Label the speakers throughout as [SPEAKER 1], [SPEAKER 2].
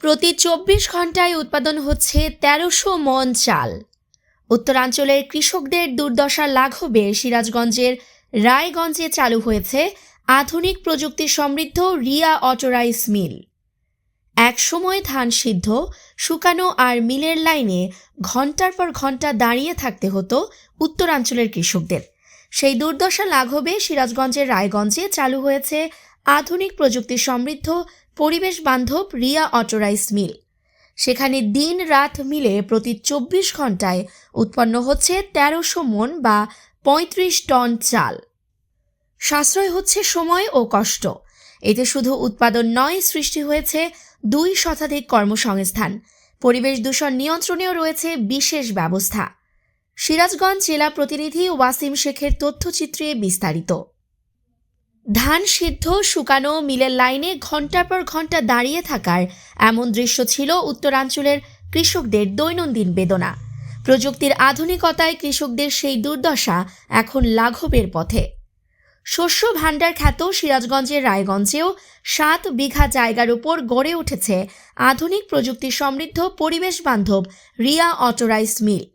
[SPEAKER 1] প্রতি ২৪ ঘন্টায় উৎপাদন হচ্ছে ১৩০০ মণ চাল। উত্তরাঞ্চলের কৃষকদের দুর্দশা লাঘবে সিরাজগঞ্জের রায়গঞ্জে চালু হয়েছে আধুনিক প্রযুক্তি সমৃদ্ধ রিয়া অটো রাইস মিল। একসময় ধান সিদ্ধ, শুকানো আর মিলের লাইনে ঘন্টার পর ঘন্টা দাঁড়িয়ে থাকতে হতো উত্তরাঞ্চলের কৃষকদের। সেই দুর্দশা লাঘবে সিরাজগঞ্জের রায়গঞ্জে চালু হয়েছে আধুনিক প্রযুক্তি সমৃদ্ধ পরিবেশ বান্ধব রিয়া অটো রাইস মিল। সেখানে দিন রাত মিলে প্রতি ২৪ ঘন্টায় উৎপন্ন হচ্ছে ১৩০০ মণ বা ৩৫ টন চাল। সাশ্রয় হচ্ছে সময় ও কষ্ট। এতে শুধু উৎপাদন নয়, সৃষ্টি হয়েছে ২ শতাধিক কর্মসংস্থান। পরিবেশ দূষণ নিয়ন্ত্রণেও রয়েছে বিশেষ ব্যবস্থা। সিরাজগঞ্জ জেলা প্রতিনিধি ওয়াসিম শেখের তথ্যচিত্রে বিস্তারিত। ধান সিদ্ধ, শুকানো, মিলের লাইনে ঘন্টার পর ঘন্টা দাঁড়িয়ে থাকার এমন দৃশ্য ছিল উত্তরাঞ্চলের কৃষকদের দৈনন্দিন বেদনা। প্রযুক্তির আধুনিকতায় কৃষকদের সেই দুর্দশা এখন লাঘবের পথে। শস্য ভাণ্ডার খ্যাত সিরাজগঞ্জের রায়গঞ্জেও ৭ বিঘা জায়গার উপর গড়ে উঠেছে আধুনিক প্রযুক্তি সমৃদ্ধ পরিবেশ বান্ধব রিয়া অটো রাইস মিল।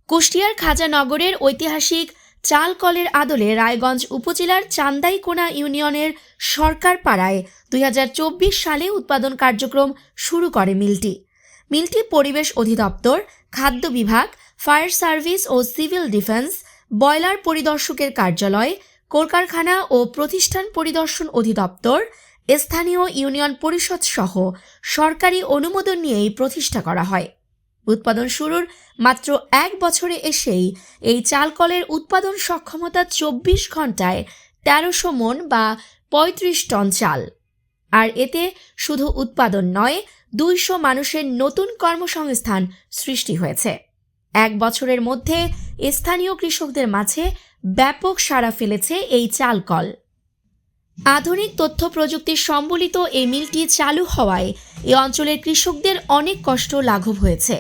[SPEAKER 1] কুষ্টিয়ার খাজানগরের ঐতিহাসিক চালকলের আদলে রায়গঞ্জ উপজেলার চান্দাইকোনা ইউনিয়নের সরকার পাড়ায় ২০২৪ সালে উৎপাদন কার্যক্রম শুরু করে মিলটি পরিবেশ অধিদপ্তর, খাদ্য বিভাগ, ফায়ার সার্ভিস ও সিভিল ডিফেন্স, বয়লার পরিদর্শকের কার্যালয়, কলকারখানা ও প্রতিষ্ঠান পরিদর্শন অধিদপ্তর, স্থানীয় ইউনিয়ন পরিষদ সহ সরকারি অনুমোদন নিয়েই প্রতিষ্ঠা করা হয়। উৎপাদন শুরুর মাত্র ১ বছরে এসেই এই চালকলের উৎপাদন সক্ষমতা ২৪ ঘন্টায় ১৩০০ মণ বা ৩৫ টন চাল। আর এতে শুধু উৎপাদন নয়, ২০০ মানুষের নতুন কর্মসংস্থান সৃষ্টি হয়েছে। ১ বছরের মধ্যে স্থানীয় কৃষকদের মাঝে ব্যাপক সাড়া ফেলেছে এই চালকল। আধুনিক তথ্য প্রযুক্তি সম্বলিত এই মিলটি চালু হওয়ায় এ অঞ্চলের কৃষকদের অনেক কষ্ট লাঘব হয়েছে।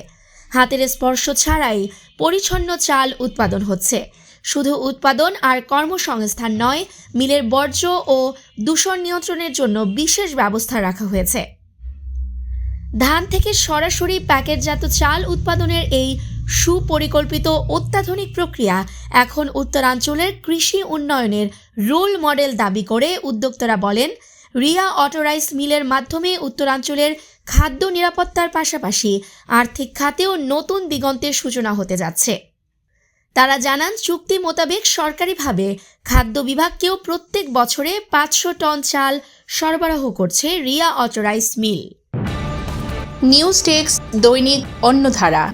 [SPEAKER 1] হাতের স্পর্শ ছাড়াই পরিচ্ছন্ন চাল উৎপাদন হচ্ছে। শুধু উৎপাদন আর কর্মসংস্থান নয়, মিলের বর্জ্য ও দূষণ নিয়ন্ত্রণের জন্য বিশেষ ব্যবস্থা রাখা হয়েছে। ধান থেকে সরাসরি প্যাকেটজাত চাল উৎপাদনের এই সুপরিকল্পিত অত্যাধুনিক প্রক্রিয়া এখন উত্তরাঞ্চলের কৃষি উন্নয়নের রোল মডেল দাবি করে উদ্যোক্তারা বলেন, রিয়া অটো রাইস মিলের মাধ্যমে উত্তরাঞ্চলের খাদ্য নিরাপত্তার পাশাপাশি আর্থিক খাতেও নতুন দিগন্তের সূচনা হতে যাচ্ছে। তারা জানান, চুক্তি মোতাবেক সরকারিভাবে খাদ্য বিভাগকেও প্রত্যেক বছরে ৫০০ টন চাল সরবরাহ করছে Riya auto rice mill.
[SPEAKER 2] News টেক্স, দৈনিক অন্যধারা।